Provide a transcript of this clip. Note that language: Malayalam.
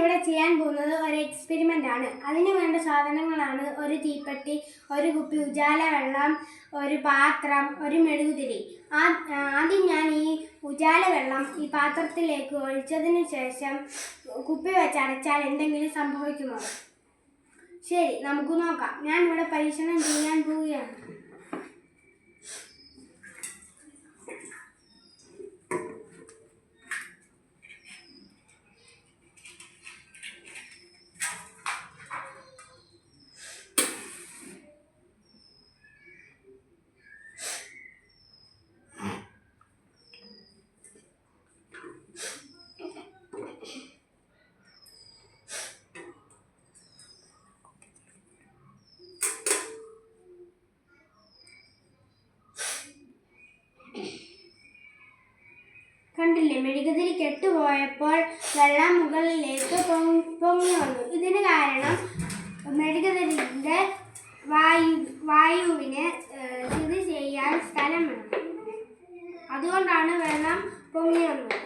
ഇവിടെ ചെയ്യാൻ പോകുന്നത് ഒരു എക്സ്പെരിമെൻ്റ് ആണ്. അതിന് വേണ്ട സാധനങ്ങളാണ് ഒരു തീപ്പെട്ടി, ഒരു കുപ്പി ഉജാല വെള്ളം, ഒരു പാത്രം, ഒരു മെഴുകുതിരി. ആദ്യം ഞാൻ ഈ ഉജാല വെള്ളം ഈ പാത്രത്തിലേക്ക് ഒഴിച്ചതിന് ശേഷം കുപ്പി വെച്ച് അടച്ചാൽ എന്തെങ്കിലും സംഭവിക്കുമോ? ശരി, നമുക്ക് നോക്കാം. ഞാൻ ഇവിടെ പരീക്ഷണം ചെയ്യാൻ പോവുകയാണ്. കണ്ടില്ലേ, മെഴുകുതിരി കെട്ടുപോയപ്പോൾ വെള്ളം മുകളിലേക്ക് പൊങ്ങി വന്നു. ഇതിന് കാരണം മെഴുകുതിരിയുടെ വായുവിന് സ്ഥിതി ചെയ്യാൻ സ്ഥലം വേണം. അതുകൊണ്ടാണ് വെള്ളം പൊങ്ങി വന്നത്.